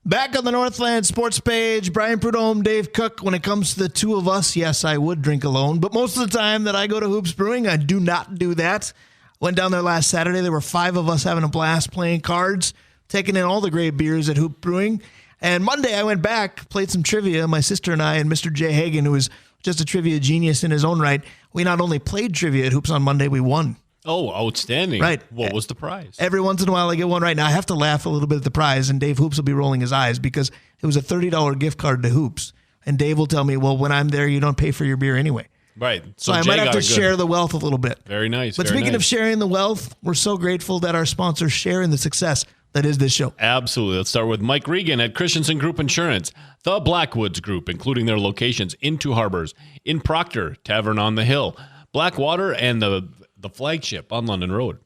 Back on the Northland Sports page, Brian Prudhomme, Dave Cook. When it comes to the two of us, yes, I would drink alone. But most of the time that I go to Hoops Brewing, I do not do that. Went down there last Saturday. There were 5 of us having a blast playing cards, taking in all the great beers at Hoop Brewing. And Monday I went back, played some trivia. My sister and I and Mr. Jay Hagan, who is just a trivia genius in his own right, we not only played trivia at Hoops on Monday, we won. Oh, outstanding. Right. What was the prize? Every once in a while I get one right now. I have to laugh a little bit at the prize, and Dave Hoops will be rolling his eyes because it was a $30 gift card to Hoops. And Dave will tell me, well, when I'm there, you don't pay for your beer anyway. Right. So I might have to share the wealth a little bit. Very nice. But speaking of sharing the wealth, we're so grateful that our sponsors share in the success that is this show. Absolutely. Let's start with Mike Regan at Christensen Group Insurance, the Blackwoods Group, including their locations in Two Harbors, in Proctor, Tavern on the Hill, Blackwater, and the flagship on London Road.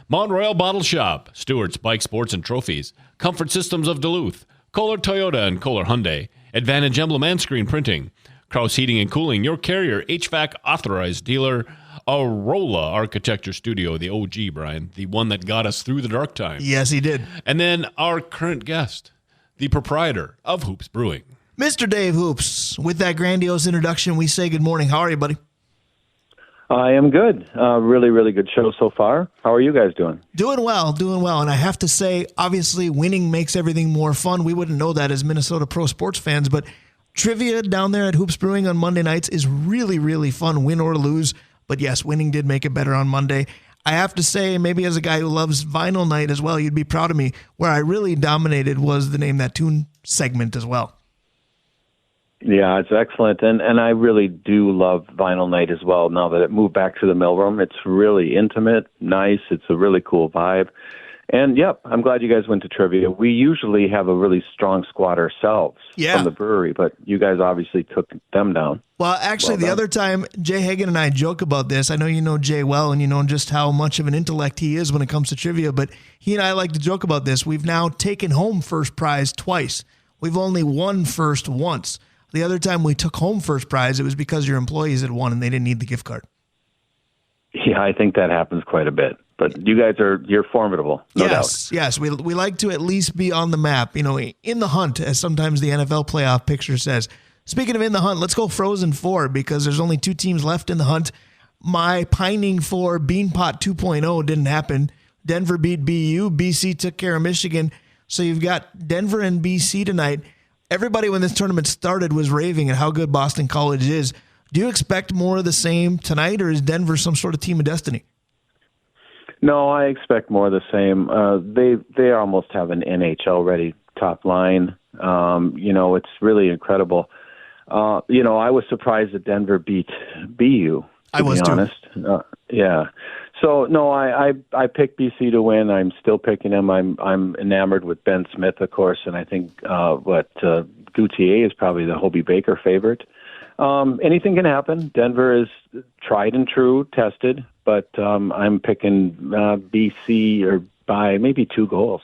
Mount Royal Bottle Shop, Stewart's Bike Sports and Trophies, Comfort Systems of Duluth, Kohler Toyota and Kohler Hyundai, Advantage Emblem and Screen Printing, Kraus Heating and Cooling, your carrier, HVAC authorized dealer, Arola Architecture Studio, the OG, Brian, the one that got us through the dark times. Yes, he did. And then our current guest, the proprietor of Hoops Brewing. Mr. Dave Hoops, with that grandiose introduction, we say good morning. How are you, buddy? I am good. Really, really good show so far. How are you guys doing? Doing well. And I have to say, obviously, winning makes everything more fun. We wouldn't know that as Minnesota pro sports fans, but trivia down there at Hoops Brewing on Monday nights is really, really fun, win or lose. But yes, winning did make it better on Monday. I have to say, maybe as a guy who loves Vinyl Night as well, you'd be proud of me. Where I really dominated was the Name That Tune segment as well. Yeah, it's excellent. And I really do love Vinyl Night as well. Now that it moved back to the Millroom, it's really intimate, nice. It's a really cool vibe. And, yep, I'm glad you guys went to trivia. We usually have a really strong squad ourselves from the brewery, but you guys obviously took them down. Well, actually, the other time, Jay Hagan and I joke about this. I know you know Jay well, and you know just how much of an intellect he is when it comes to trivia, but he and I like to joke about this. We've now taken home first prize twice. We've only won first once. The other time we took home first prize, it was because your employees had won and they didn't need the gift card. Yeah, I think that happens quite a bit. But you guys you're formidable, no doubt. Yes, we like to at least be on the map, you know, in the hunt, as sometimes the NFL playoff picture says. Speaking of in the hunt, let's go Frozen 4 because there's only 2 teams left in the hunt. My pining for Beanpot 2.0 didn't happen. Denver beat BU. BC took care of Michigan. So you've got Denver and BC tonight. Everybody when this tournament started was raving at how good Boston College is. Do you expect more of the same tonight, or is Denver some sort of team of destiny? No, I expect more of the same. They almost have an NHL-ready top line. It's really incredible. I was surprised that Denver beat BU, to be honest. Yeah. So, no, I picked BC to win. I'm still picking them. I'm enamored with Ben Smith, of course, and I think Gauthier is probably the Hobie Baker favorite. Anything can happen. Denver is tried and true, tested, but I'm picking BC or by maybe 2 goals.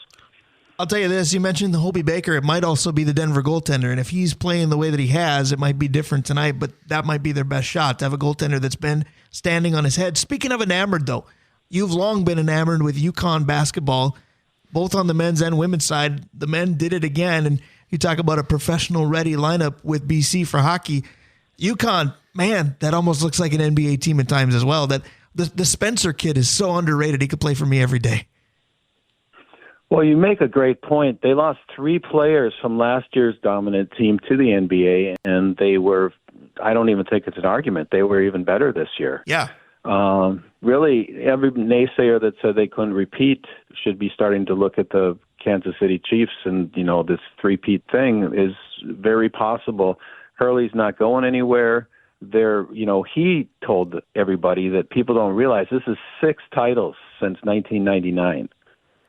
I'll tell you this. You mentioned the Hobie Baker. It might also be the Denver goaltender, and if he's playing the way that he has, it might be different tonight, but that might be their best shot, to have a goaltender that's been standing on his head. Speaking of enamored, though, you've long been enamored with UConn basketball, both on the men's and women's side. The men did it again, and you talk about a professional-ready lineup with BC for hockey. UConn, man, that almost looks like an NBA team at times as well. That the Spencer kid is so underrated. He could play for me every day. Well, you make a great point. They lost 3 players from last year's dominant team to the NBA, and they were, I don't even think it's an argument, they were even better this year. Yeah. Really, every naysayer that said they couldn't repeat should be starting to look at the Kansas City Chiefs, and, this three-peat thing is very possible. Hurley's not going anywhere. He told everybody that people don't realize this is 6 titles since 1999.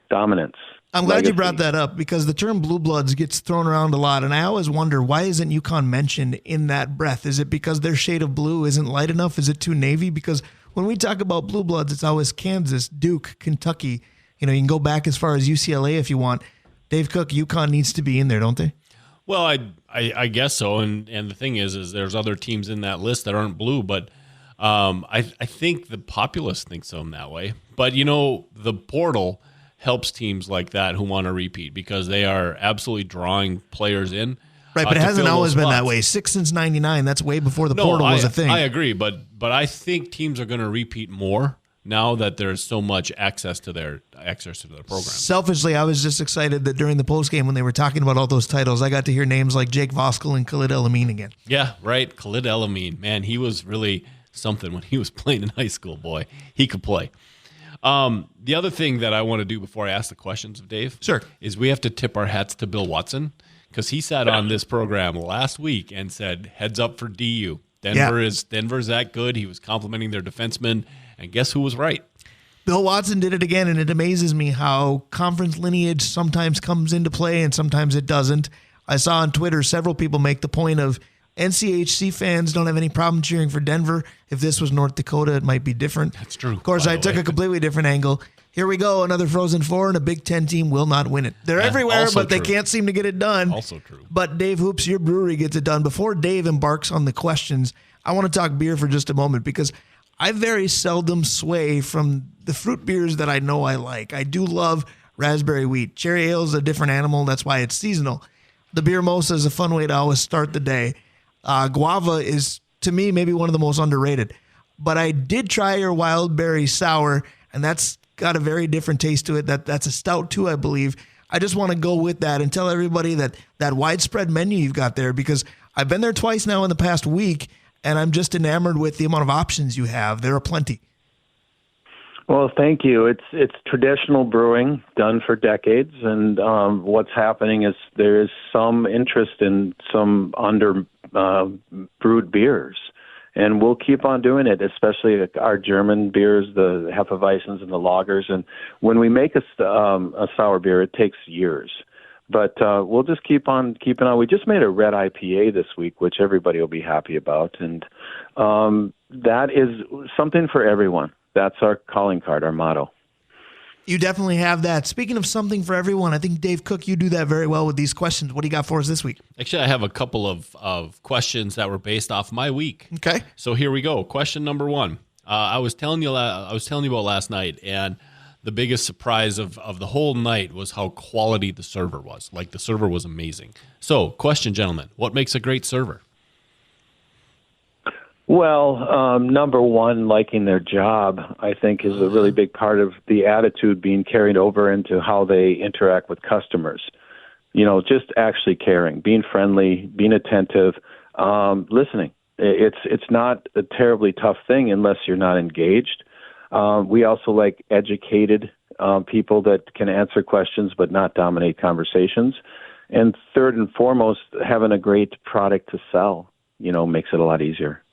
Dominance. I'm glad you brought that up because the term Blue Bloods gets thrown around a lot, and I always wonder, why isn't UConn mentioned in that breath? Is it because their shade of blue isn't light enough? Is it too navy? Because when we talk about Blue Bloods, it's always Kansas, Duke, Kentucky. You can go back as far as UCLA if you want. Dave Cook, UConn needs to be in there, don't they? Well, I guess so, and the thing is there's other teams in that list that aren't blue, but I think the populace thinks of them that way. But, the portal helps teams like that who want to repeat because they are absolutely drawing players in. Right, but it hasn't always been that spots. way. 6 since 99, that's way before the portal was a thing. I agree, but I think teams are going to repeat more now that there's so much access to their program. Selfishly, I was just excited that during the postgame when they were talking about all those titles, I got to hear names like Jake Voskel and Khalid El-Amin again. Yeah, right. Khalid El-Amin, man, he was really something when he was playing in high school, boy. He could play. The other thing that I want to do before I ask the questions of Dave is we have to tip our hats to Bill Watson because he sat on this program last week and said, heads up for DU. Denver's that good. He was complimenting their defensemen, and guess who was right? Bill Watson did it again, and it amazes me how conference lineage sometimes comes into play and sometimes it doesn't. I saw on Twitter several people make the point of NCHC fans don't have any problem cheering for Denver. If this was North Dakota, it might be different. That's true. Of course, I took a completely different angle. Here we go, another Frozen Four, and a Big Ten team will not win it. They're everywhere, but they can't seem to get it done. Also true. But Dave Hoops, your brewery gets it done. Before Dave embarks on the questions, I want to talk beer for just a moment because I very seldom sway from the fruit beers that I know I like. I do love raspberry wheat. Cherry ale is a different animal. That's why it's seasonal. The beer mosa is a fun way to always start the day. Guava is, to me, maybe one of the most underrated. But I did try your wild berry sour, and that's got a very different taste to it. That's a stout too, I believe. I just want to go with that and tell everybody that widespread menu you've got there because I've been there twice now in the past week, and I'm just enamored with the amount of options you have. There are plenty. Well, thank you. It's traditional brewing done for decades, and what's happening is there is some interest in some brewed beers, and we'll keep on doing it, especially our German beers, the Hefeweizens and the lagers. And when we make a sour beer, it takes years. But we'll just keep on keeping on. We just made a red IPA this week, which everybody will be happy about, and that is something for everyone. That's our calling card, our motto. You definitely have that. Speaking of something for everyone, I think, Dave Cook, you do that very well with these questions. What do you got for us this week? Actually, I have a couple of questions that were based off my week. Okay. So here we go. Question number one. I was telling you about last night, and the biggest surprise of the whole night was how quality the server was. Like, the server was amazing. So, question, gentlemen, what makes a great server? Well, number one, liking their job, I think, is a really big part of the attitude being carried over into how they interact with customers. You know, just actually caring, being friendly, being attentive, listening. It's not a terribly tough thing unless you're not engaged. We also like educated people that can answer questions but not dominate conversations. And third and foremost, having a great product to sell, makes it a lot easier.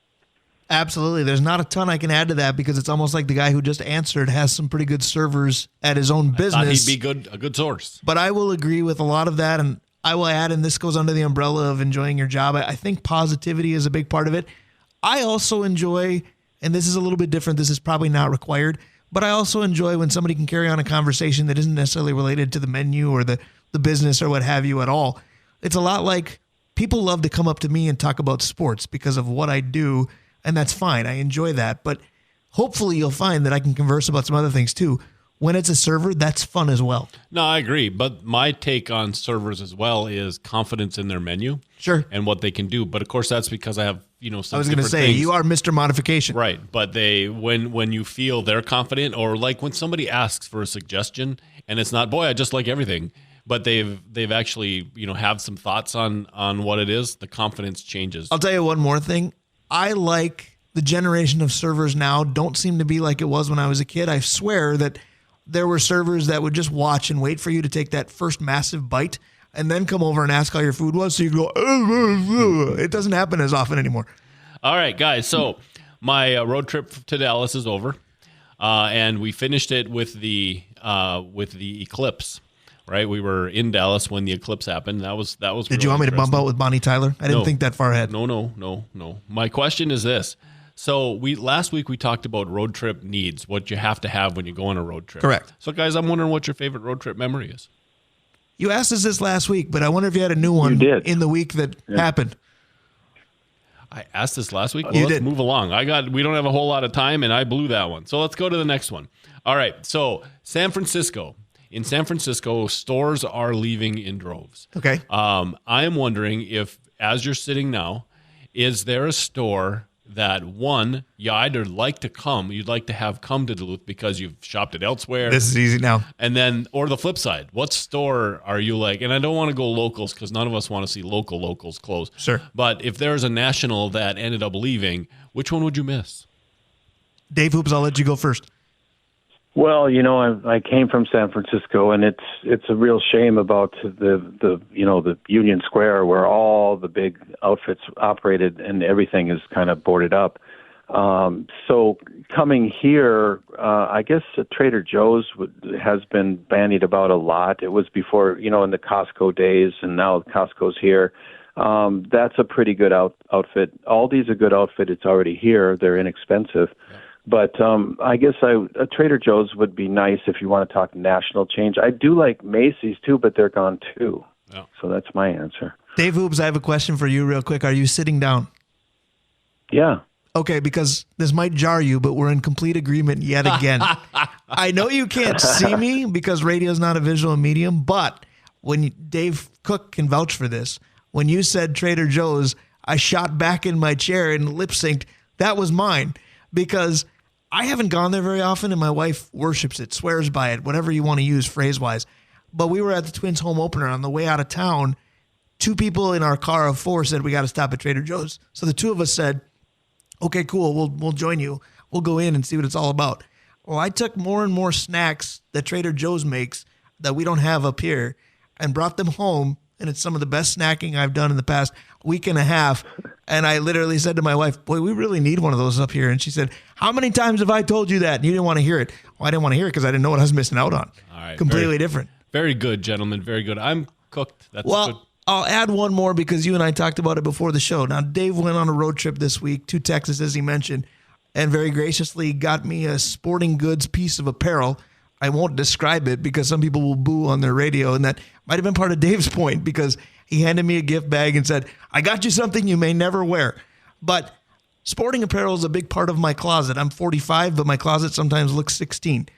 Absolutely. There's not a ton I can add to that because it's almost like the guy who just answered has some pretty good servers at his own business. I thought he'd be a good source. But I will agree with a lot of that, and I will add, and this goes under the umbrella of enjoying your job, I think positivity is a big part of it. I also enjoy, and this is a little bit different, this is probably not required, but I also enjoy when somebody can carry on a conversation that isn't necessarily related to the menu or the business or what have you at all. It's a lot like people love to come up to me and talk about sports because of what I do, and that's fine. I enjoy that. But hopefully you'll find that I can converse about some other things too. When it's a server, that's fun as well. No, I agree. But my take on servers as well is confidence in their menu. Sure. And what they can do. But of course, that's because I have, some I was going to say, things. you are Mr. Modification. Right. But when you feel they're confident, or like when somebody asks for a suggestion and it's not, boy, I just like everything, but they've actually, have some thoughts on what it is, the confidence changes. I'll tell you one more thing. I like the generation of servers now don't seem to be like it was when I was a kid. I swear that there were servers that would just watch and wait for you to take that first massive bite and then come over and ask how your food was. So you go, it doesn't happen as often anymore. All right, guys. So my road trip to Dallas is over, and we finished it with the eclipse. Right, we were in Dallas when the eclipse happened. That was. Did really you want me to bump out with Bonnie Tyler? I didn't think that far ahead. No. My question is this: so last week we talked about road trip needs, what you have to have when you go on a road trip. Correct. So, guys, I'm wondering what your favorite road trip memory is. You asked us this last week, but I wonder if you had a new one in the week that happened. I asked this last week. Well, let's move along. We don't have a whole lot of time, and I blew that one. So let's go to the next one. All right. So San Francisco. In San Francisco, stores are leaving in droves. Okay. I am wondering if, as you're sitting now, is there a store that, one, you'd like to have come to Duluth because you've shopped it elsewhere? This is easy now. And then, or the flip side, what store are you like? And I don't want to go locals because none of us want to see locals close. Sure. But if there's a national that ended up leaving, which one would you miss? Dave Hoops, I'll let you go first. Well, I came from San Francisco, and it's a real shame about the Union Square where all the big outfits operated and everything is kind of boarded up. So coming here, I guess Trader Joe's has been bandied about a lot. It was before, in the Costco days, and now Costco's here. That's a pretty good outfit. Aldi's a good outfit. It's already here. They're inexpensive. But I guess a Trader Joe's would be nice if you want to talk national change. I do like Macy's too, but they're gone too. Yeah. So that's my answer. Dave Hoops, I have a question for you real quick. Are you sitting down? Yeah. Okay, because this might jar you, but we're in complete agreement yet again. I know you can't see me because radio is not a visual medium, but when Dave Cook can vouch for this, when you said Trader Joe's, I shot back in my chair and lip synced. That was mine because I haven't gone there very often, and my wife worships it, swears by it, whatever you want to use phrase-wise. But we were at the Twins home opener on the way out of town. 2 people in our car of 4 said, we got to stop at Trader Joe's. So the 2 of us said, okay, cool, we'll join you. We'll go in and see what it's all about. Well, I took more and more snacks that Trader Joe's makes that we don't have up here and brought them home, and it's some of the best snacking I've done in the past week and a half. And I literally said to my wife, boy, we really need one of those up here. And she said, how many times have I told you that? And you didn't want to hear it. Well, I didn't want to hear it because I didn't know what I was missing out on. All right, completely different. Very good, gentlemen. Very good. I'm cooked. That's good. I'll add one more because you and I talked about it before the show. Now, Dave went on a road trip this week to Texas, as he mentioned, and very graciously got me a sporting goods piece of apparel. I won't describe it because some people will boo on their radio, and that might have been part of Dave's point because he handed me a gift bag and said, I got you something you may never wear. But sporting apparel is a big part of my closet. I'm 45, but my closet sometimes looks 16.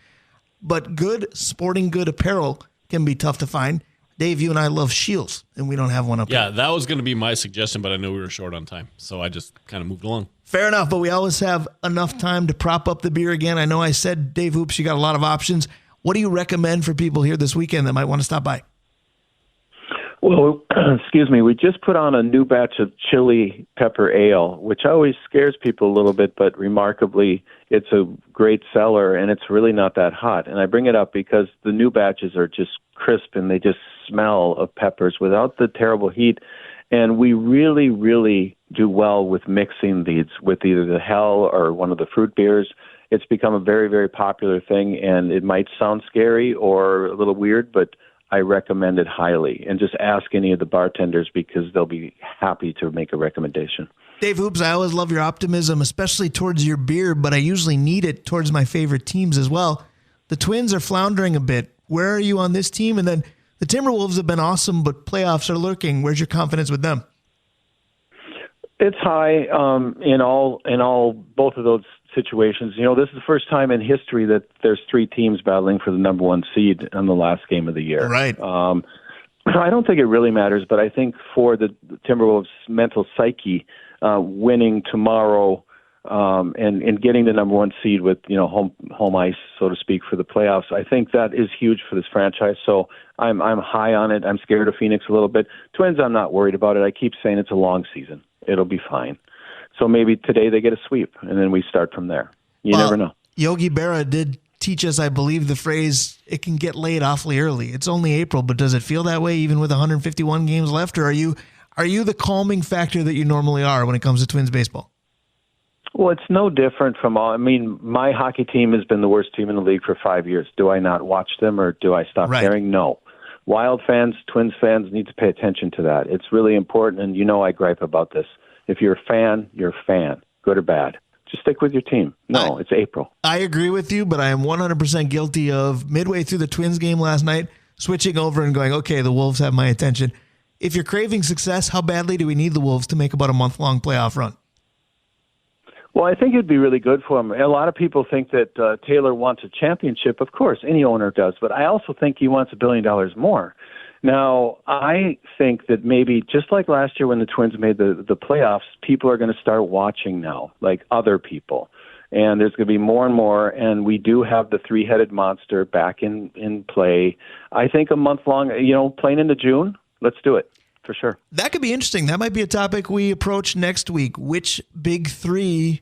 But good sporting good apparel can be tough to find. Dave, you and I love Shields, and we don't have one up here. Yeah, that was going to be my suggestion, but I know we were short on time, so I just kind of moved along. Fair enough, but we always have enough time to prop up the beer again. I know I said, Dave Hoops, you got a lot of options. What do you recommend for people here this weekend that might want to stop by? Well, excuse me, we just put on a new batch of chili pepper ale, which always scares people a little bit, but remarkably, it's a great seller, and it's really not that hot. And I bring it up because the new batches are just crisp, and they just smell of peppers without the terrible heat. And we really, really do well with mixing these with either the Hell or one of the fruit beers. It's become a very, very popular thing, and it might sound scary or a little weird, but I recommend it highly. And just ask any of the bartenders because they'll be happy to make a recommendation. Dave Hoops, I always love your optimism, especially towards your beer, but I usually need it towards my favorite teams as well. The Twins are floundering a bit. Where are you on this team? And then the Timberwolves have been awesome, but playoffs are lurking. Where's your confidence with them? It's high in all both of those situations. This is the first time in history that there's 3 teams battling for the number 1 seed on the last game of the year. Right. I don't think it really matters, but I think for the Timberwolves' mental psyche, winning tomorrow and getting the number 1 seed with home ice, so to speak, for the playoffs, I think that is huge for this franchise. So I'm high on it. I'm scared of Phoenix a little bit. Twins, I'm not worried about it. I keep saying it's a long season. It'll be fine. So maybe today they get a sweep, and then we start from there. You never know. Yogi Berra did teach us, I believe, the phrase, it can get late awfully early. It's only April, but does it feel that way even with 151 games left, or are you the calming factor that you normally are when it comes to Twins baseball? Well, it's no different from all. I mean, my hockey team has been the worst team in the league for 5 years. Do I not watch them, or do I stop caring? No. Wild fans, Twins fans need to pay attention to that. It's really important, and I gripe about this. If you're a fan, you're a fan, good or bad. Just stick with your team. No, it's April. I agree with you, but I am 100% guilty of midway through the Twins game last night, switching over and going, okay, the Wolves have my attention. If you're craving success, how badly do we need the Wolves to make about a month-long playoff run? Well, I think it'd be really good for him. A lot of people think that Taylor wants a championship. Of course, any owner does. But I also think he wants $1 billion more. Now, I think that maybe just like last year when the Twins made the playoffs, people are going to start watching now, like other people. And there's going to be more and more, and we do have the three-headed monster back in play. I think a month long, playing into June, let's do it, for sure. That could be interesting. That might be a topic we approach next week. Which big three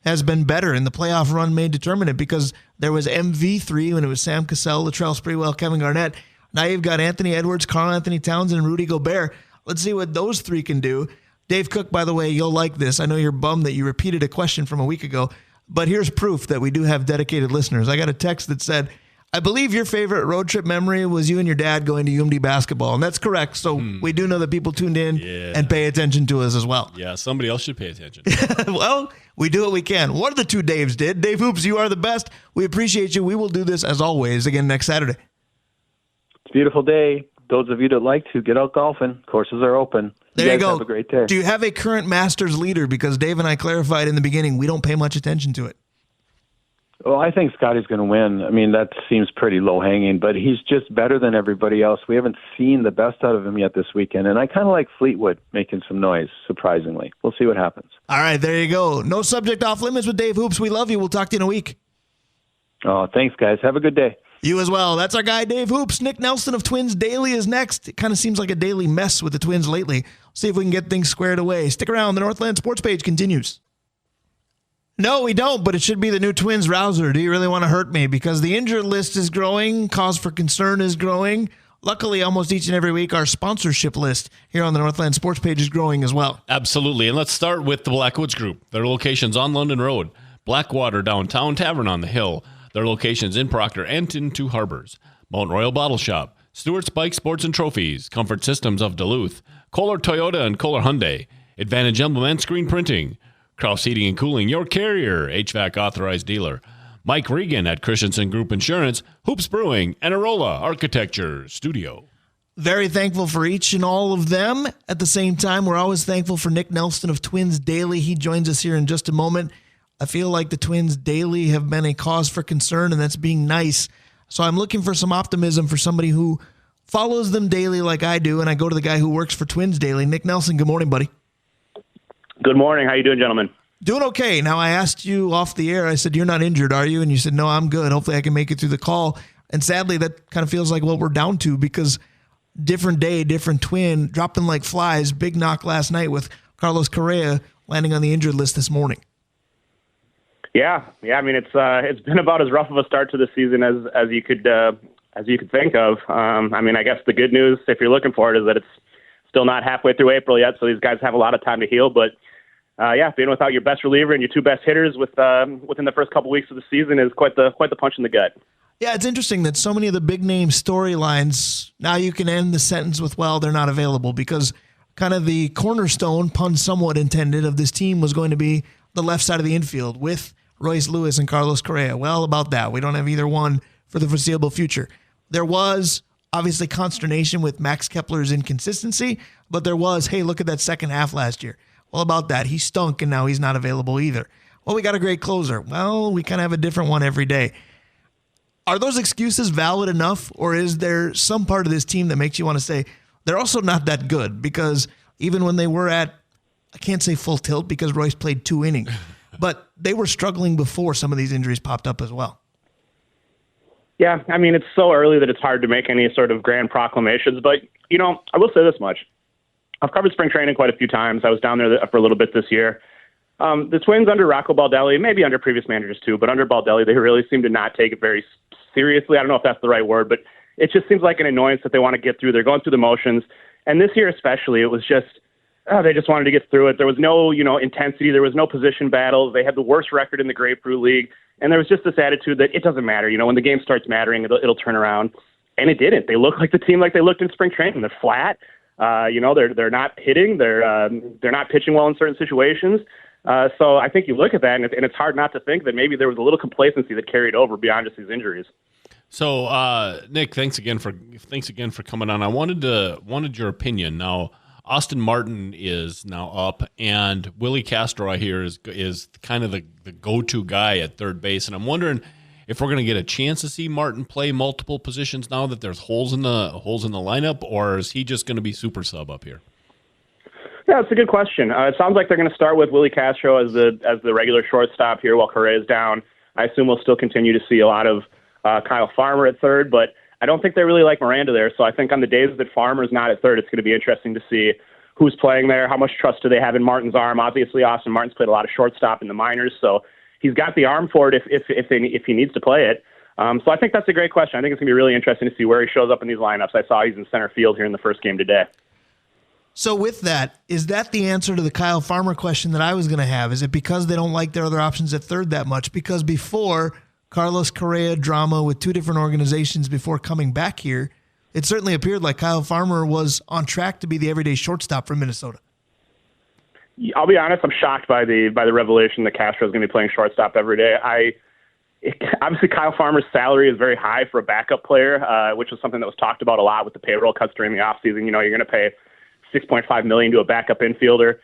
has been better, and the playoff run may determine it, because there was MV3 when it was Sam Cassell, Latrell Sprewell, Kevin Garnett. Now you've got Anthony Edwards, Karl Anthony Towns, and Rudy Gobert. Let's see what those three can do. Dave Cook, by the way, you'll like this. I know you're bummed that you repeated a question from a week ago, but here's proof that we do have dedicated listeners. I got a text that said, I believe your favorite road trip memory was you and your dad going to UMD basketball. And that's correct. So we do know that people tuned in and pay attention to us as well. Yeah, somebody else should pay attention. Well, we do what we can. One of the two Daves did. Dave Hoops, you are the best. We appreciate you. We will do this, as always, again next Saturday. It's a beautiful day. Those of you that like to, get out golfing. Courses are open. There you guys go. Have a great day. Do you have a current Masters leader? Because Dave and I clarified in the beginning, we don't pay much attention to it. Well, I think Scotty's going to win. I mean, that seems pretty low-hanging, but he's just better than everybody else. We haven't seen the best out of him yet this weekend, and I kind of like Fleetwood making some noise, surprisingly. We'll see what happens. All right, there you go. No subject off limits with Dave Hoops. We love you. We'll talk to you in a week. Oh, thanks, guys. Have a good day. You as well. That's our guy, Dave Hoops. Nick Nelson of Twins Daily is next. It kind of seems like a daily mess with the Twins lately. See if we can get things squared away. Stick around. The Northland Sports Page continues. No, we don't, but it should be the new Twins rouser. Do you really want to hurt me? Because the injured list is growing. Cause for concern is growing. Luckily, almost each and every week, our sponsorship list here on the Northland Sports Page is growing as well. Absolutely. And let's start with the Blackwoods Group. Their locations on London Road, Blackwater Downtown, Tavern on the Hill. Their locations in Proctor and in Two Harbors. Mount Royal Bottle Shop, Stewart's Bike Sports and Trophies, Comfort Systems of Duluth, Kohler Toyota and Kohler Hyundai, Advantage Emblem and Screen Printing, Kraus Heating and Cooling, your carrier, HVAC authorized dealer, Mike Regan at Christensen Group Insurance, Hoops Brewing, and Arola Architecture Studio. Very thankful for each and all of them. At the same time, we're always thankful for Nick Nelson of Twins Daily. He joins us here in just a moment. I feel like the Twins Daily have been a cause for concern, and that's being nice. So I'm looking for some optimism for somebody who follows them daily like I do, and I go to the guy who works for Twins Daily. Nick Nelson, good morning, buddy. Good morning. How you doing, gentlemen? Doing okay. Now, I asked you off the air, I said, you're not injured, are you? And you said, no, I'm good. Hopefully I can make it through the call. And sadly, that kind of feels like what we're down to, because different day, different Twin, dropping like flies. Big knock last night with Carlos Correa landing on the injured list this morning. Yeah. I mean, it's been about as rough of a start to the season as you could think of. I mean, I guess the good news, if you're looking for it, is that it's still not halfway through April yet, so these guys have a lot of time to heal. But being without your best reliever and your two best hitters within the first couple weeks of the season is quite the punch in the gut. Yeah, it's interesting that so many of the big name storylines, now you can end the sentence with, well, they're not available, because kind of the cornerstone, pun somewhat intended, of this team was going to be the left side of the infield with Royce Lewis and Carlos Correa. Well, about that, we don't have either one for the foreseeable future. There was obviously consternation with Max Kepler's inconsistency, but there was, hey, look at that second half last year. Well, about that, he stunk, and now he's not available either. Well, we got a great closer. Well, we kind of have a different one every day. Are those excuses valid enough, or is there some part of this team that makes you want to say they're also not that good? Because even when they were at, I can't say full tilt because Royce played 2 innings, but they were struggling before some of these injuries popped up as well. Yeah, I mean, it's so early that it's hard to make any sort of grand proclamations. But, I will say this much. I've covered spring training quite a few times. I was down there for a little bit this year. The Twins under Rocco Baldelli, maybe under previous managers too, but under Baldelli, they really seem to not take it very seriously. I don't know if that's the right word, but it just seems like an annoyance that they want to get through. They're going through the motions. And this year especially, it was just, they just wanted to get through it. There was no, intensity. There was no position battles. They had the worst record in the Grapefruit League. And there was just this attitude that it doesn't matter. When the game starts mattering, it'll turn around. And it didn't. They look like the team like they looked in spring training. They're flat. They're not hitting. They're not pitching well in certain situations. So I think you look at that, and it's hard not to think that maybe there was a little complacency that carried over beyond just these injuries. So, Nick, thanks again for coming on. I wanted your opinion. Now, Austin Martin is now up, and Willie Castro, I hear, is kind of the go-to guy at third base. And I'm wondering if we're going to get a chance to see Martin play multiple positions now that there's holes in the lineup, or is he just going to be super sub up here? Yeah, it's a good question. It sounds like they're going to start with Willie Castro as the regular shortstop here while Correa's down. I assume we'll still continue to see a lot of Kyle Farmer at third, but I don't think they really like Miranda there. So I think on the days that Farmer's not at third, it's going to be interesting to see who's playing there, how much trust do they have in Martin's arm. Obviously, Austin Martin's played a lot of shortstop in the minors, so he's got the arm for it if he needs to play it. So I think that's a great question. I think it's going to be really interesting to see where he shows up in these lineups. I saw he's in center field here in the first game today. So with that, is that the answer to the Kyle Farmer question that I was going to have? Is it because they don't like their other options at third that much? Because before Carlos Correa drama with two different organizations before coming back here, it certainly appeared like Kyle Farmer was on track to be the everyday shortstop for Minnesota. I'll be honest, I'm shocked by the revelation that Castro is going to be playing shortstop every day. Obviously, Kyle Farmer's salary is very high for a backup player, which was something that was talked about a lot with the payroll cuts during the offseason. You're going to pay $6.5 million to a backup infielder.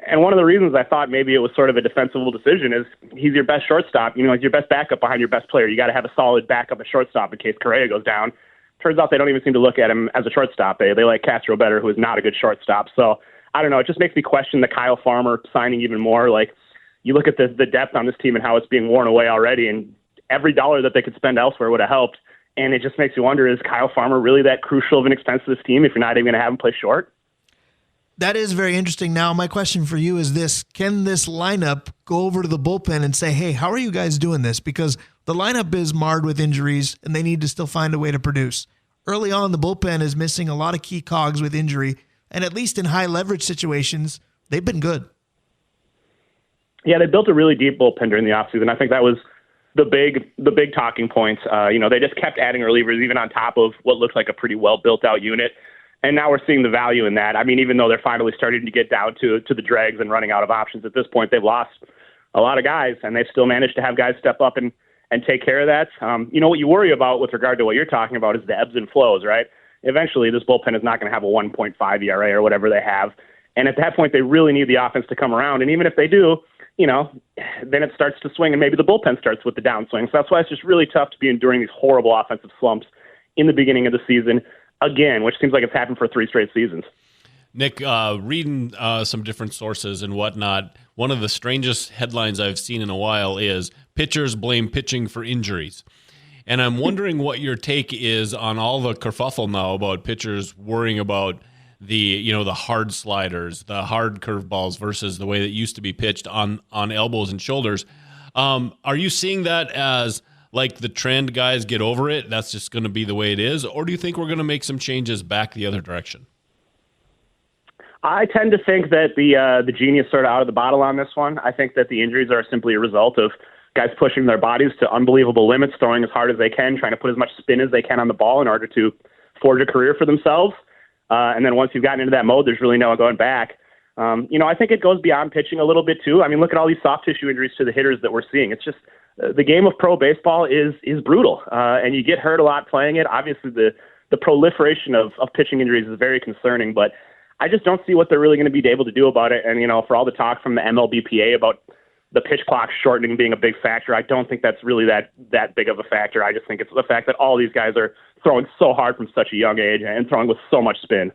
And one of the reasons I thought maybe it was sort of a defensible decision is he's your best shortstop. He's your best backup behind your best player. You got to have a solid backup at shortstop in case Correa goes down. Turns out they don't even seem to look at him as a shortstop. They like Castro better, who is not a good shortstop. So I don't know. It just makes me question the Kyle Farmer signing even more. Like, you look at the depth on this team and how it's being worn away already, and every dollar that they could spend elsewhere would have helped. And it just makes you wonder, is Kyle Farmer really that crucial of an expense to this team if you're not even going to have him play short? That is very interesting. Now, my question for you is this. Can this lineup go over to the bullpen and say, hey, how are you guys doing this? Because the lineup is marred with injuries, and they need to still find a way to produce. Early on, the bullpen is missing a lot of key cogs with injury, and at least in high-leverage situations, they've been good. Yeah, they built a really deep bullpen during the offseason. I think that was the big talking points. They just kept adding relievers even on top of what looked like a pretty well-built-out unit. And now we're seeing the value in that. I mean, even though they're finally starting to get down to the dregs and running out of options at this point, they've lost a lot of guys, and they've still managed to have guys step up and take care of that. What you worry about with regard to what you're talking about is the ebbs and flows, right? Eventually, this bullpen is not going to have a 1.5 ERA or whatever they have. And at that point, they really need the offense to come around. And even if they do, then it starts to swing, and maybe the bullpen starts with the downswing. So that's why it's just really tough to be enduring these horrible offensive slumps in the beginning of the season, again, which seems like it's happened for 3 straight seasons. Nick, reading some different sources and whatnot, one of the strangest headlines I've seen in a while is pitchers blame pitching for injuries. And I'm wondering what your take is on all the kerfuffle now about pitchers worrying about the hard sliders, the hard curveballs versus the way that used to be pitched on elbows and shoulders. Are you seeing that as like the trend, guys, get over it, that's just going to be the way it is? Or do you think we're going to make some changes back the other direction? I tend to think that the genie is sort of out of the bottle on this one. I think that the injuries are simply a result of guys pushing their bodies to unbelievable limits, throwing as hard as they can, trying to put as much spin as they can on the ball in order to forge a career for themselves. And then once you've gotten into that mode, there's really no going back. I think it goes beyond pitching a little bit too. I mean, look at all these soft tissue injuries to the hitters that we're seeing. It's just the game of pro baseball is brutal, and you get hurt a lot playing it. Obviously, the proliferation of pitching injuries is very concerning, but I just don't see what they're really going to be able to do about it. And, for all the talk from the MLBPA about the pitch clock shortening being a big factor, I don't think that's really that big of a factor. I just think it's the fact that all these guys are throwing so hard from such a young age and throwing with so much spin.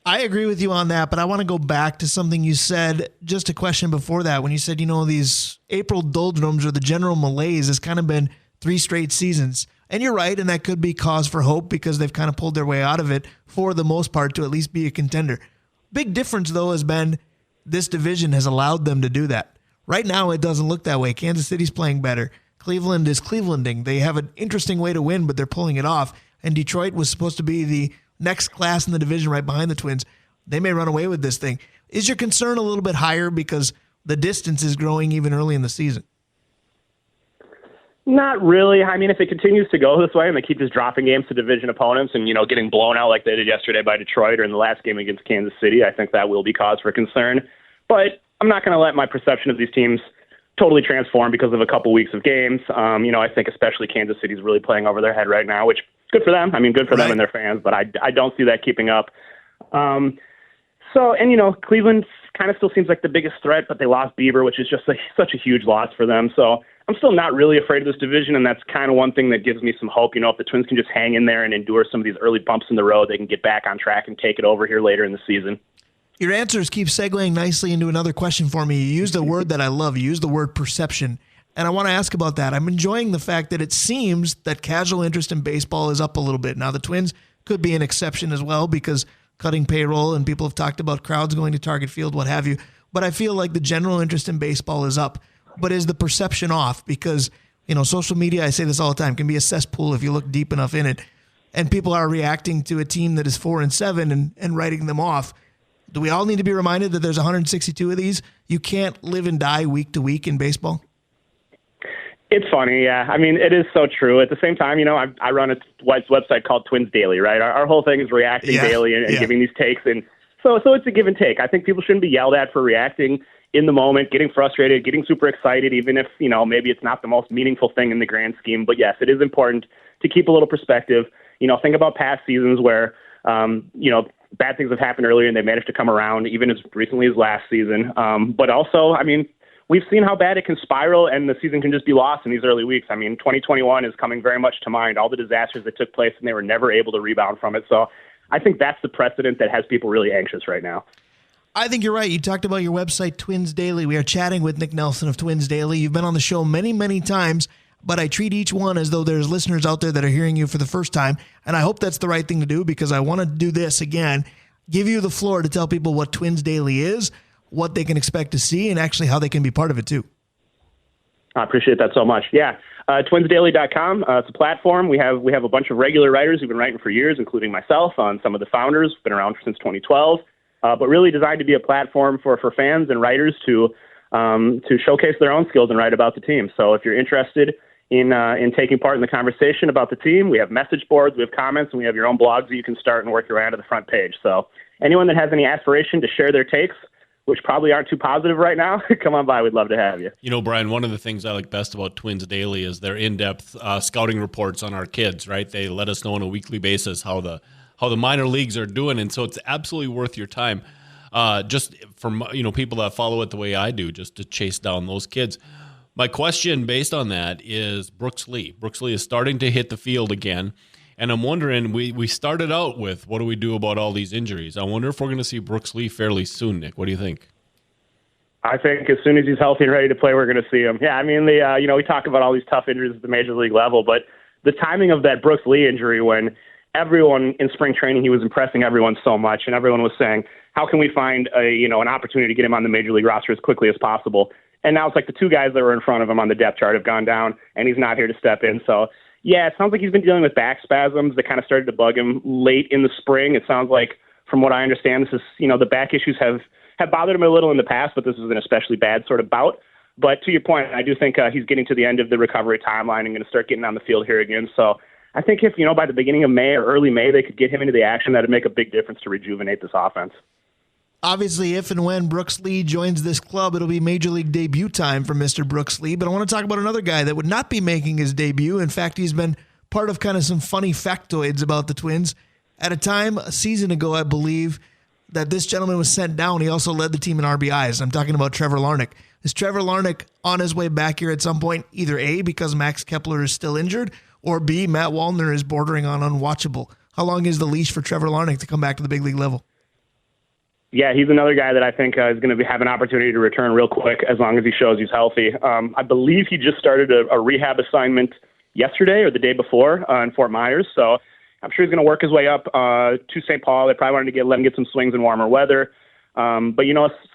I agree with you on that, but I want to go back to something you said, just a question before that, when you said, these April doldrums or the general malaise has kind of been 3 straight seasons. And you're right, and that could be cause for hope because they've kind of pulled their way out of it for the most part to at least be a contender. Big difference, though, has been this division has allowed them to do that. Right now, it doesn't look that way. Kansas City's playing better. Cleveland is Clevelanding. They have an interesting way to win, but they're pulling it off. And Detroit was supposed to be the next class in the division right behind the Twins. They may run away with this thing. Is your concern a little bit higher because the distance is growing even early in the season? Not really. I mean, if it continues to go this way and they keep just dropping games to division opponents and, getting blown out like they did yesterday by Detroit or in the last game against Kansas City, I think that will be cause for concern. But I'm not going to let my perception of these teams totally transform because of a couple weeks of games. I think especially Kansas City's really playing over their head right now, which good for them. I mean, good for them and their fans, but I don't see that keeping up. So, and, Cleveland kind of still seems like the biggest threat, but they lost Bieber, which is just such a huge loss for them. So I'm still not really afraid of this division, and that's kind of one thing that gives me some hope. If the Twins can just hang in there and endure some of these early bumps in the road, they can get back on track and take it over here later in the season. Your answers keep segueing nicely into another question for me. You used a word that I love. You used the word perception, and I want to ask about that. I'm enjoying the fact that it seems that casual interest in baseball is up a little bit. Now, the Twins could be an exception as well because cutting payroll and people have talked about crowds going to Target Field, what have you. But I feel like the general interest in baseball is up. But is the perception off? Because, social media, I say this all the time, can be a cesspool if you look deep enough in it. And people are reacting to a team that is 4-7 and writing them off. Do we all need to be reminded that there's 162 of these? You can't live and die week to week in baseball? It's funny, yeah. I mean, it is so true. At the same time, I run a website called Twins Daily, right? Our whole thing is reacting daily and giving these takes. And so it's a give and take. I think people shouldn't be yelled at for reacting in the moment, getting frustrated, getting super excited, even if, maybe it's not the most meaningful thing in the grand scheme. But yes, it is important to keep a little perspective. Think about past seasons where, bad things have happened earlier and they managed to come around even as recently as last season. But also, we've seen how bad it can spiral and the season can just be lost in these early weeks. 2021 is coming very much to mind, all the disasters that took place and they were never able to rebound from it. So I think that's the precedent that has people really anxious right now. I think you're right. You talked about your website, Twins Daily. We are chatting with Nick Nelson of Twins Daily. You've been on the show many, many times, but I treat each one as though there's listeners out there that are hearing you for the first time, and I hope that's the right thing to do because I want to do this again, give you the floor to tell people what Twins Daily is, what they can expect to see, and actually how they can be part of it too. I appreciate that so much. Yeah, twinsdaily.com. It's a platform. We have a bunch of regular writers who've been writing for years, including myself, on some of the founders, been around since 2012, but really designed to be a platform for fans and writers to showcase their own skills and write about the team. So if you're interested in taking part in the conversation about the team, we have message boards, we have comments, and we have your own blogs that you can start and work your way onto the front page. So anyone that has any aspiration to share their takes, which probably aren't too positive right now, come on by. We'd love to have you. Brian, one of the things I like best about Twins Daily is their in-depth scouting reports on our kids, right? They let us know on a weekly basis how the minor leagues are doing, and so it's absolutely worth your time. Just for people that follow it the way I do, just to chase down those kids. My question based on that is Brooks Lee. Brooks Lee is starting to hit the field again. And I'm wondering, we started out with, what do we do about all these injuries? I wonder if we're going to see Brooks Lee fairly soon, Nick. What do you think? I think as soon as he's healthy and ready to play, we're going to see him. Yeah, we talk about all these tough injuries at the major league level, but the timing of that Brooks Lee injury when everyone in spring training, he was impressing everyone so much, and everyone was saying, how can we find an opportunity to get him on the major league roster as quickly as possible? And now it's like the two guys that were in front of him on the depth chart have gone down, and he's not here to step in. So, yeah, it sounds like he's been dealing with back spasms that kind of started to bug him late in the spring. It sounds like, from what I understand, this is, the back issues have bothered him a little in the past, but this is an especially bad sort of bout. But to your point, I do think he's getting to the end of the recovery timeline and going to start getting on the field here again. So I think if, by the beginning of May or early May, they could get him into the action, that would make a big difference to rejuvenate this offense. Obviously, if and when Brooks Lee joins this club, it'll be major league debut time for Mr. Brooks Lee. But I want to talk about another guy that would not be making his debut. In fact, he's been part of kind of some funny factoids about the Twins. At a time, a season ago, I believe, that this gentleman was sent down. He also led the team in RBIs. I'm talking about Trevor Larnach. Is Trevor Larnach on his way back here at some point, either A, because Max Kepler is still injured, or B, Matt Wallner is bordering on unwatchable? How long is the leash for Trevor Larnach to come back to the big league level? Yeah, he's another guy that I think is going to have an opportunity to return real quick as long as he shows he's healthy. I believe he just started a rehab assignment yesterday or the day before in Fort Myers, so I'm sure he's going to work his way up to St. Paul. They probably wanted to let him get some swings in warmer weather. But,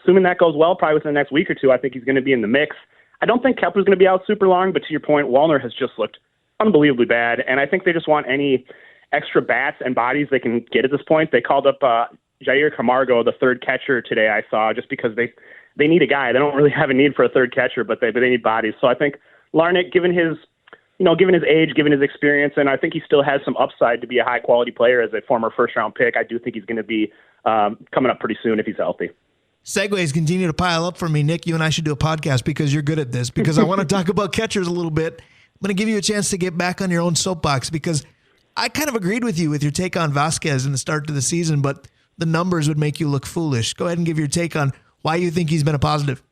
assuming that goes well, probably within the next week or two, I think he's going to be in the mix. I don't think Kepler's going to be out super long, but to your point, Wallner has just looked unbelievably bad, and I think they just want any extra bats and bodies they can get at this point. They called up Jair Camargo, the third catcher today, I saw, just because they need a guy. They don't really have a need for a third catcher, but they need bodies. So I think Larnach, given his age, given his experience, and I think he still has some upside to be a high-quality player as a former first-round pick, I do think he's going to be coming up pretty soon if he's healthy. Segues continue to pile up for me. Nick, you and I should do a podcast because you're good at this, because I want to talk about catchers a little bit. I'm going to give you a chance to get back on your own soapbox because I kind of agreed with you with your take on Vasquez in the start to the season, but the numbers would make you look foolish. Go ahead and give your take on why you think he's been a positive.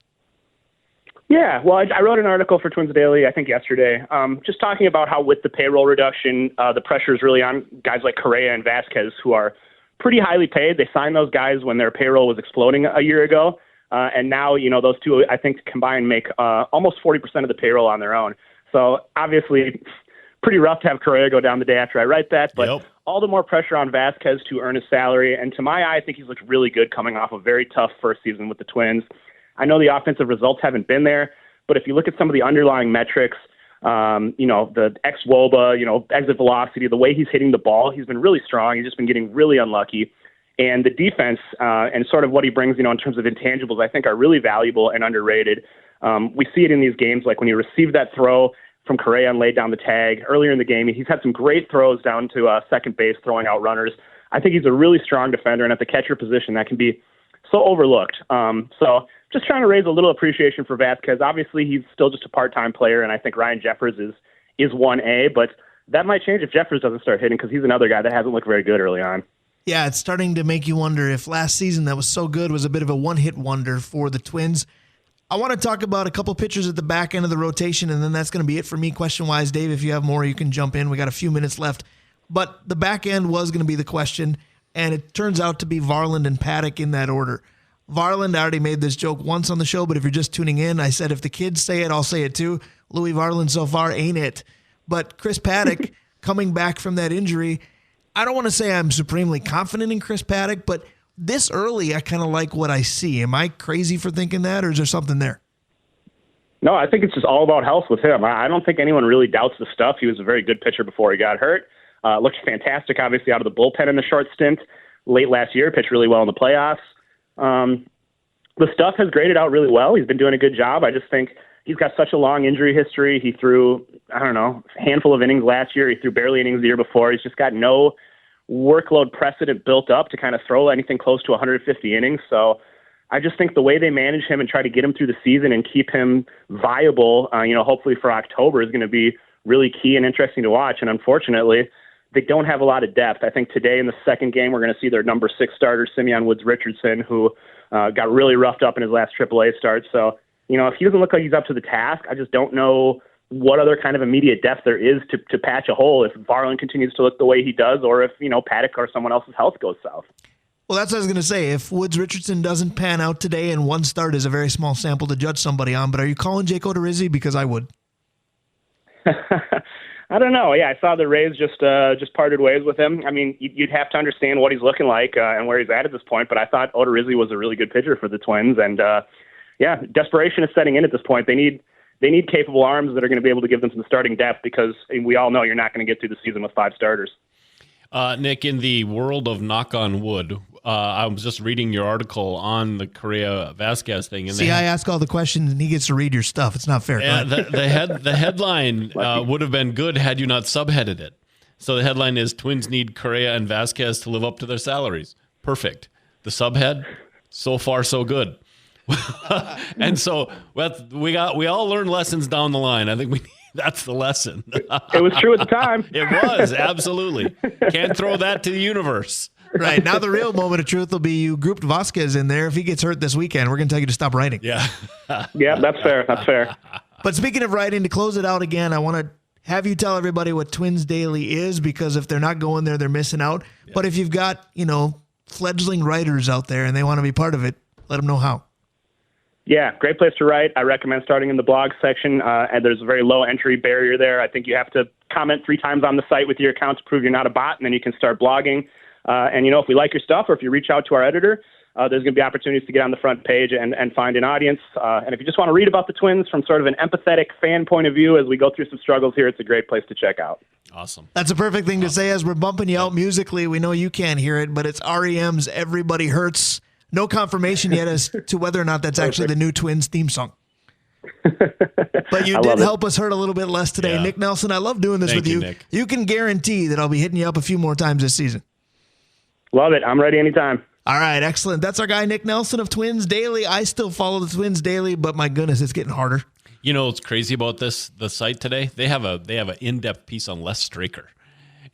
Yeah, well, I wrote an article for Twins Daily, I think yesterday, just talking about how with the payroll reduction, the pressure is really on guys like Correa and Vasquez, who are pretty highly paid. They signed those guys when their payroll was exploding a year ago. And now, those two, I think, combined make almost 40% of the payroll on their own. So obviously, pretty rough to have Correa go down the day after I write that. But all the more pressure on Vasquez to earn his salary. And to my eye, I think he's looked really good coming off a very tough first season with the Twins. I know the offensive results haven't been there, but if you look at some of the underlying metrics, the ex-WOBA, exit velocity, the way he's hitting the ball, he's been really strong. He's just been getting really unlucky. And the defense and sort of what he brings, in terms of intangibles, I think are really valuable and underrated. We see it in these games, like when he received that throw from Correa and laid down the tag earlier in the game. He's had some great throws down to second base, throwing out runners. I think he's a really strong defender, and at the catcher position, that can be so overlooked. So just trying to raise a little appreciation for Vasquez. Obviously, he's still just a part-time player, and I think Ryan Jeffers is 1A, but that might change if Jeffers doesn't start hitting because he's another guy that hasn't looked very good early on. Yeah, it's starting to make you wonder if last season that was so good was a bit of a one-hit wonder for the Twins. I want to talk about a couple pitchers at the back end of the rotation, and then that's going to be it for me question-wise. Dave, if you have more, you can jump in. We got a few minutes left. But the back end was going to be the question, and it turns out to be Varland and Paddock in that order. Varland, I already made this joke once on the show, but if you're just tuning in, I said if the kids say it, I'll say it too. Louis Varland so far ain't it. But Chris Paddock coming back from that injury, I don't want to say I'm supremely confident in Chris Paddock, but this early, I kind of like what I see. Am I crazy for thinking that, or is there something there? No, I think it's just all about health with him. I don't think anyone really doubts the stuff. He was a very good pitcher before he got hurt. Looked fantastic, obviously, out of the bullpen in the short stint. Late last year, pitched really well in the playoffs. The stuff has graded out really well. He's been doing a good job. I just think he's got such a long injury history. He threw, a handful of innings last year. He threw barely innings the year before. He's just got no workload precedent built up to kind of throw anything close to 150 innings. So I just think the way they manage him and try to get him through the season and keep him viable, hopefully for October is going to be really key and interesting to watch. And unfortunately, they don't have a lot of depth. I think today in the second game, we're going to see their number 6 starter, Simeon Woods-Richardson, who got really roughed up in his last AAA start. So, if he doesn't look like he's up to the task, I just don't know what other kind of immediate depth there is to patch a hole if Varland continues to look the way he does, or if, Paddock or someone else's health goes south. Well, that's what I was going to say. If Woods-Richardson doesn't pan out today, and one start is a very small sample to judge somebody on, but are you calling Jake Odorizzi? Because I would. I don't know. Yeah, I saw the Rays just parted ways with him. I mean, you'd have to understand what he's looking like and where he's at this point, but I thought Odorizzi was a really good pitcher for the Twins, and desperation is setting in at this point. They need capable arms that are going to be able to give them some starting depth because we all know you're not going to get through the season with 5 starters. Nick, in the world of knock on wood, I was just reading your article on the Correa Vasquez thing. And I ask all the questions and he gets to read your stuff. It's not fair. The headline would have been good had you not subheaded it. So the headline is Twins need Correa and Vasquez to live up to their salaries. Perfect. The subhead, so far so good. And so we all learned lessons down the line. I think that's the lesson. It was true at the time. It was, absolutely. Can't throw that to the universe. Right. Now the real moment of truth will be you grouped Vasquez in there. If he gets hurt this weekend, we're going to tell you to stop writing. Yeah. Yeah, that's fair. That's fair. But speaking of writing, to close it out again, I want to have you tell everybody what Twins Daily is, because if they're not going there, they're missing out. Yeah. But if you've got, fledgling writers out there and they want to be part of it, let them know how. Yeah, great place to write. I recommend starting in the blog section, and there's a very low entry barrier there. I think you have to comment 3 times on the site with your account to prove you're not a bot, and then you can start blogging. And if we like your stuff, or if you reach out to our editor, there's going to be opportunities to get on the front page and find an audience. And if you just want to read about the Twins from sort of an empathetic fan point of view as we go through some struggles here, it's a great place to check out. Awesome. That's a perfect thing to say as we're bumping you out musically. We know you can't hear it, but it's REM's Everybody Hurts. No confirmation yet as to whether or not that's actually the new Twins theme song. But you did help us hurt a little bit less today. Yeah. Nick Nelson, I love doing this with you. Nick. You can guarantee that I'll be hitting you up a few more times this season. Love it. I'm ready anytime. All right, excellent. That's our guy, Nick Nelson of Twins Daily. I still follow the Twins Daily, but my goodness, it's getting harder. What's crazy about the site today? They have an in-depth piece on Les Straker.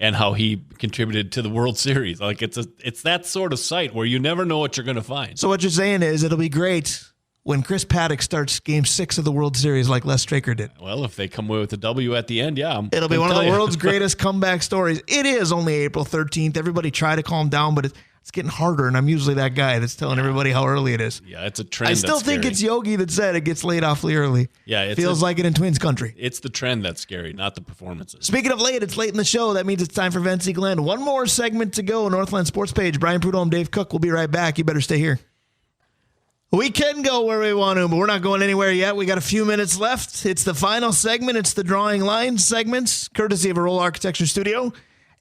and how he contributed to the World Series. Like it's that sort of site where you never know what you're going to find. So what you're saying is it'll be great when Chris Paddock starts Game 6 of the World Series like Les Straker did. Well, if they come away with a W at the end, yeah. It'll be one of the world's greatest comeback stories. It is only April 13th. Everybody try to calm down, but it's getting harder, and I'm usually that guy that's telling everybody how early it is. Yeah, it's a trend. I still think it's Yogi that said it gets laid awfully early. Yeah, it feels like it in Twins country. It's the trend that's scary, not the performances. Speaking of late, it's late in the show. That means it's time for Vencie Glenn. One more segment to go. Northland Sports Page. Brian Prudhomme, Dave Cook. We'll be right back. You better stay here. We can go where we want to, but we're not going anywhere yet. We got a few minutes left. It's the final segment. It's the Drawing Lines segments, courtesy of a Roll Architecture Studio.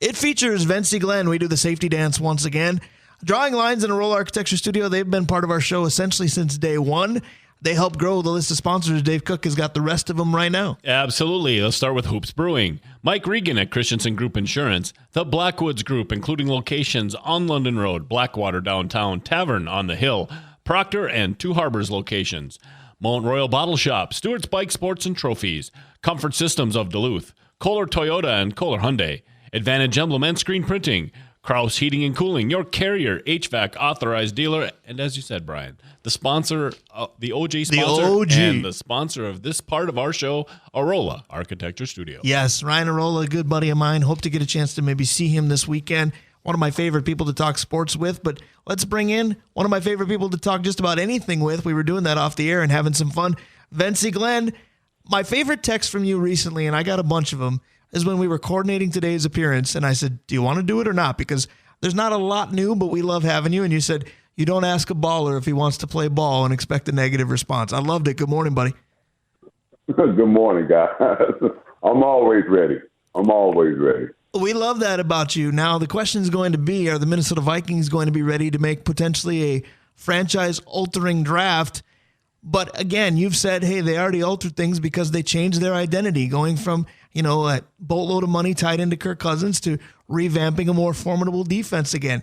It features Vencie Glenn. We do the safety dance once again. Drawing Lines in a Roll Architecture Studio, they've been part of our show essentially since day one. They help grow the list of sponsors. Dave Cook has got the rest of them right now. Absolutely. Let's start with Hoops Brewing. Mike Regan at Christensen Group Insurance. The Blackwoods Group, including locations on London Road, Blackwater downtown, Tavern on the Hill, Proctor, and Two Harbors locations. Mount Royal Bottle Shop, Stewart's Bike Sports and Trophies, Comfort Systems of Duluth, Kohler Toyota and Kohler Hyundai, Advantage Emblem and Screen Printing, Kraus Heating and Cooling, your Carrier HVAC authorized dealer, and as you said, Brian, the sponsor, the OG sponsor, and the sponsor of this part of our show, Arola Architecture Studio. Yes, Ryan Arola, a good buddy of mine. Hope to get a chance to maybe see him this weekend. One of my favorite people to talk sports with, but let's bring in one of my favorite people to talk just about anything with. We were doing that off the air and having some fun. Vencie Glenn, my favorite text from you recently, and I got a bunch of them, is when we were coordinating today's appearance, and I said, do you want to do it or not? Because there's not a lot new, but we love having you. And you said, you don't ask a baller if he wants to play ball and expect a negative response. I loved it. Good morning, buddy. Good morning, guys. I'm always ready. We love that about you. Now, the question is going to be, are the Minnesota Vikings going to be ready to make potentially a franchise-altering draft? But again, you've said, hey, they already altered things because they changed their identity, going from, a boatload of money tied into Kirk Cousins to revamping a more formidable defense again.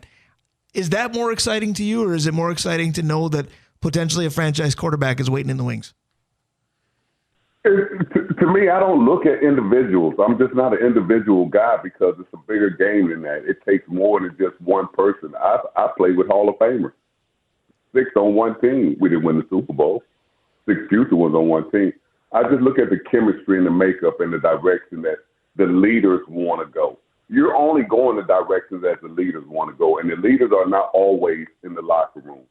Is that more exciting to you, or is it more exciting to know that potentially a franchise quarterback is waiting in the wings? To me, I don't look at individuals. I'm just not an individual guy because it's a bigger game than that. It takes more than just one person. I play with Hall of Famers. 6 on one team. We didn't win the Super Bowl. 6 future ones on one team. I just look at the chemistry and the makeup and the direction that the leaders want to go. You're only going the directions that the leaders want to go, and the leaders are not always in the locker room.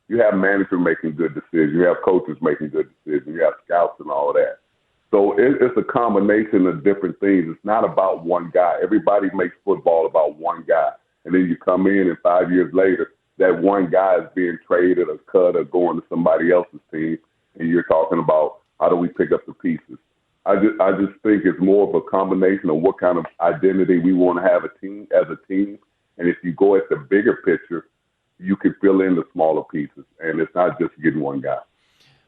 You have managers making good decisions. You have coaches making good decisions. You have scouts and all of that. So it's a combination of different things. It's not about one guy. Everybody makes football about one guy. And then you come in and 5 years later, that one guy is being traded or cut or going to somebody else's team, and you're talking about how do we pick up the pieces. I just think it's more of a combination of what kind of identity we want to have a team as a team. And if you go at the bigger picture, you can fill in the smaller pieces, and it's not just getting one guy.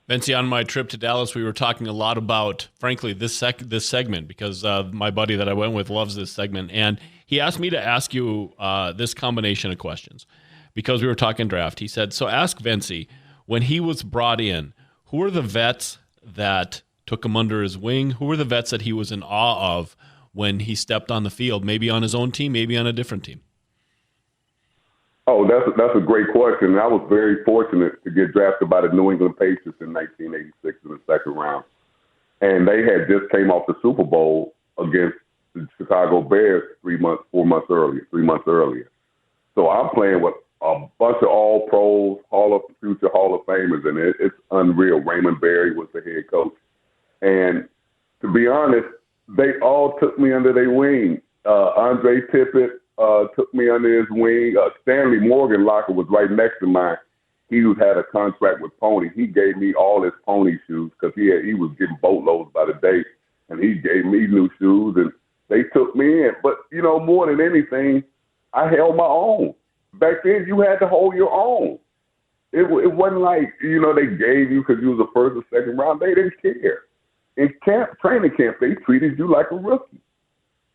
Vencie, on my trip to Dallas, we were talking a lot about, frankly, this segment because my buddy that I went with loves this segment. And he asked me to ask you this combination of questions because we were talking draft. He said, so ask Vencie, when he was brought in, who were the vets that took him under his wing? Who were the vets that he was in awe of when he stepped on the field, maybe on his own team, maybe on a different team? Oh, that's a great question. I was very fortunate to get drafted by the New England Patriots in 1986 in the second round. And they had just came off the Super Bowl against the Chicago Bears 3 months earlier. So I'm playing with a bunch of all-pros, future Hall of Famers, and it's unreal. Raymond Berry was the head coach. And to be honest, they all took me under their wing. Andre Tippett took me under his wing. Stanley Morgan locker was right next to mine. He had a contract with Pony. He gave me all his Pony shoes because he was getting boatloads by the day, and he gave me new shoes, and they took me in. But, more than anything, I held my own. Back then, you had to hold your own. It wasn't like, they gave you because you was the first or second round. They didn't care. In training camp, they treated you like a rookie.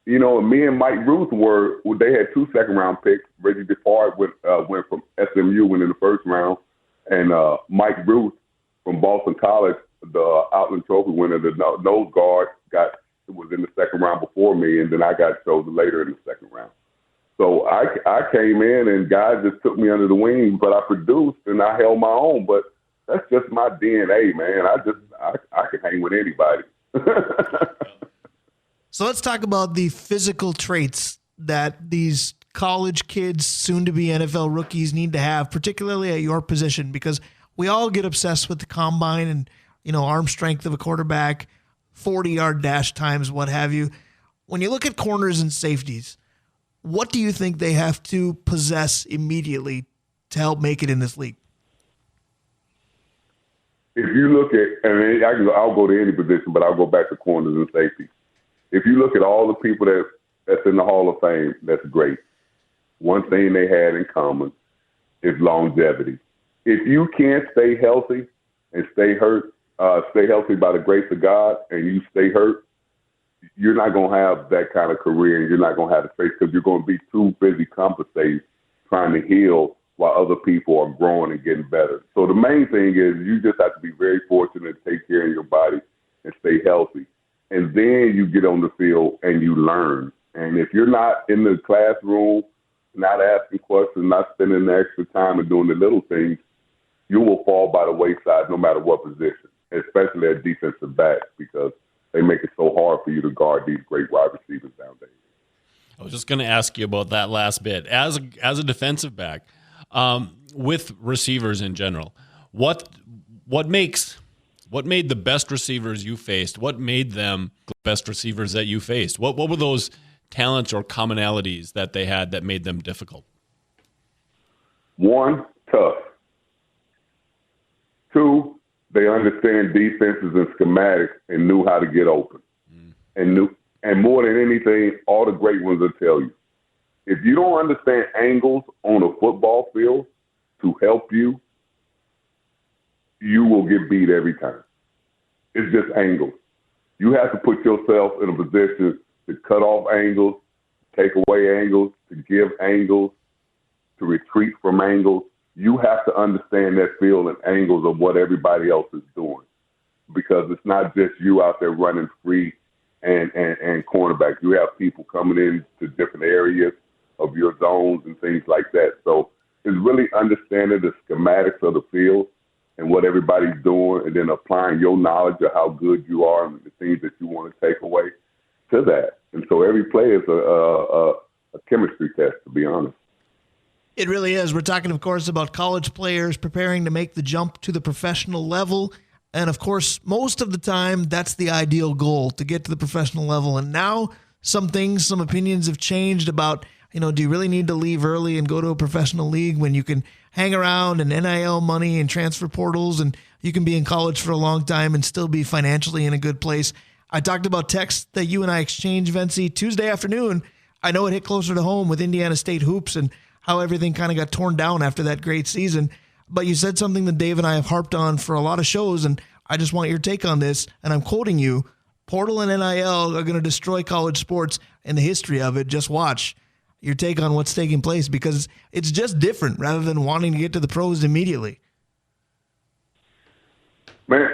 And me and Mike Ruth they had 2 second-round picks. Reggie DePard went from SMU, went in the first round. And Mike Ruth from Boston College, the Outland Trophy winner, the nose guard, got was in the second round before me, and then I got chosen later in the second round. So I came in, and guys just took me under the wing, but I produced and I held my own. But that's just my DNA, man. I can hang with anybody. So let's talk about the physical traits that these college kids, soon to be NFL rookies, need to have, particularly at your position, because we all get obsessed with the combine and, arm strength of a quarterback, 40-yard dash times, what have you. When you look at corners and safeties, what do you think they have to possess immediately to help make it in this league? If you look at, I'll go to any position, but I'll go back to corners and safeties. If you look at all the people that's in the Hall of Fame, that's great. One thing they had in common is longevity. If you can't stay healthy and stay healthy by the grace of God, and you stay hurt, you're not going to have that kind of career, and you're not going to have the faith because you're going to be too busy compensating, trying to heal while other people are growing and getting better. So the main thing is you just have to be very fortunate to take care of your body and stay healthy. And then you get on the field and you learn. And if you're not in the classroom, not asking questions, not spending the extra time and doing the little things, you will fall by the wayside no matter what position, especially at defensive back, because they make it so hard for you to guard these great wide receivers nowadays. I was just going to ask you about that last bit. As a defensive back, with receivers in general, what made the best receivers you faced? What made them the best receivers that you faced? What were those talents or commonalities that they had that made them difficult? One, tough. Two, they understand defenses and schematics and knew how to get open. And more than anything, all the great ones will tell you, if you don't understand angles on a football field to help you, you will get beat every time. It's just angles. You have to put yourself in a position to cut off angles, take away angles, to give angles, to retreat from angles. You have to understand that field and angles of what everybody else is doing, because it's not just you out there running free and cornerback. You have people coming in to different areas of your zones and things like that. So it's really understanding the schematics of the field and what everybody's doing, and then applying your knowledge of how good you are and the things that you want to take away to that. And so every play is a chemistry test, to be honest. It really is. We're talking, of course, about college players preparing to make the jump to the professional level. And, of course, most of the time, that's the ideal goal, to get to the professional level. And now some opinions have changed about, do you really need to leave early and go to a professional league when you can hang around and NIL money and transfer portals, and you can be in college for a long time and still be financially in a good place? I talked about texts that you and I exchanged, Vencie, Tuesday afternoon. I know it hit closer to home with Indiana State hoops and how everything kind of got torn down after that great season. But you said something that Dave and I have harped on for a lot of shows, and I just want your take on this, and I'm quoting you. Portal and NIL are going to destroy college sports and the history of it. Just watch. Your take on what's taking place, because it's just different rather than wanting to get to the pros immediately. Man,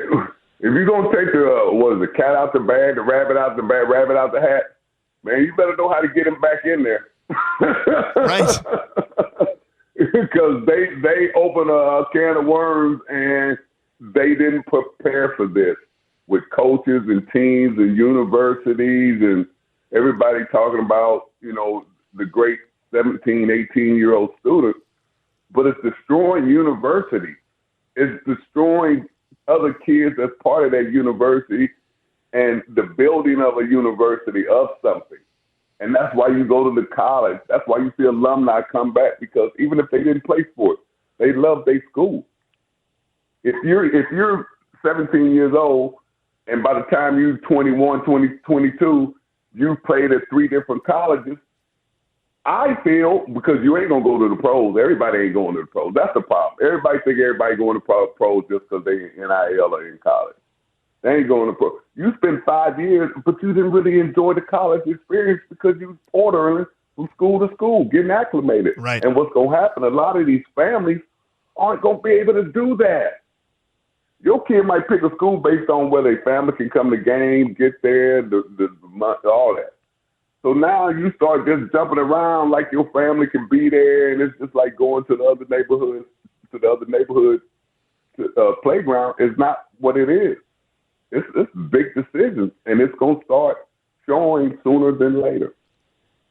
if you're going to take the cat out the bag, the rabbit out the bag, rabbit out the hat, man, you better know how to get him back in there. Right. Because they open a can of worms, and they didn't prepare for this with coaches and teams and universities and everybody talking about, the great 17, 18-year-old student. But it's destroying university. It's destroying other kids as part of that university and the building of a university of something. And that's why you go to the college. That's why you see alumni come back, because even if they didn't play sports, they love their school. If you're 17 years old and by the time you're 21, 22, you've played at 3 different colleges, I feel, because you ain't going to go to the pros. Everybody ain't going to the pros. That's the problem. Everybody think everybody going to pros just because they in NIL or in college. They ain't going to pros. You spent 5 years, but you didn't really enjoy the college experience because you was portering from school to school, getting acclimated. Right. And what's going to happen, a lot of these families aren't going to be able to do that. Your kid might pick a school based on where their family can come to games, get there, the month, all that. So now you start just jumping around like your family can be there, and it's just like going to the other neighborhood playground. Is not what it is. It's big decisions, and it's going to start showing sooner than later.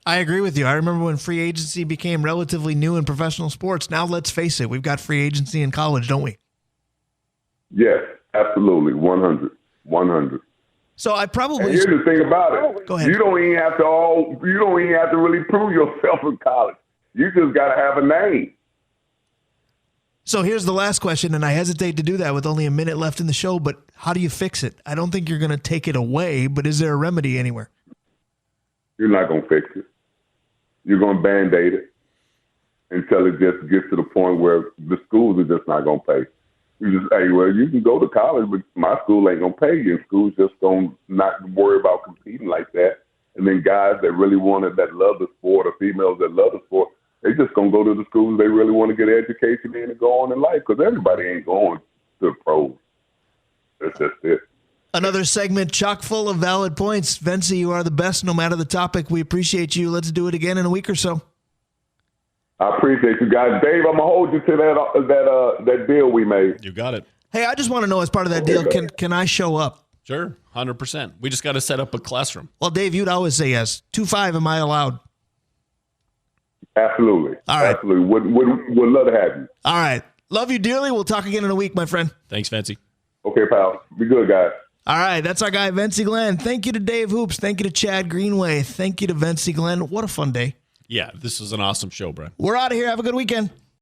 I agree with you. I remember when free agency became relatively new in professional sports. Now, let's face it, we've got free agency in college, don't we? Yes, absolutely, 100. So I probably. And here's the thing about it. Go ahead. You don't even have to really prove yourself in college. You just got to have a name. So here's the last question, and I hesitate to do that with only a minute left in the show, but how do you fix it? I don't think you're going to take it away, but is there a remedy anywhere? You're not going to fix it. You're going to Band-Aid it until it just gets to the point where the schools are just not going to pay. You just, hey, well, you can go to college, but my school ain't going to pay you, and schools just going to not worry about competing like that. And then guys that really that love the sport, or females that love the sport, they just going to go to the schools they really want to get an education in and go on in life, because everybody ain't going to the pros. That's just it. Another segment chock full of valid points. Vencie, you are the best no matter the topic. We appreciate you. Let's do it again in a week or so. I appreciate you guys. Dave, I'm going to hold you to that deal we made. You got it. Hey, I just want to know, as part of that deal, can I show up? Sure, 100%. We just got to set up a classroom. Well, Dave, you'd always say yes. 2-5, am I allowed? Absolutely. All right. Absolutely. Would love to have you. All right. Love you dearly. We'll talk again in a week, my friend. Thanks, Vencie. Okay, pal. Be good, guys. All right. That's our guy, Vencie Glenn. Thank you to Dave Hoops. Thank you to Chad Greenway. Thank you to Vencie Glenn. What a fun day. Yeah, this was an awesome show, Brad. We're out of here. Have a good weekend.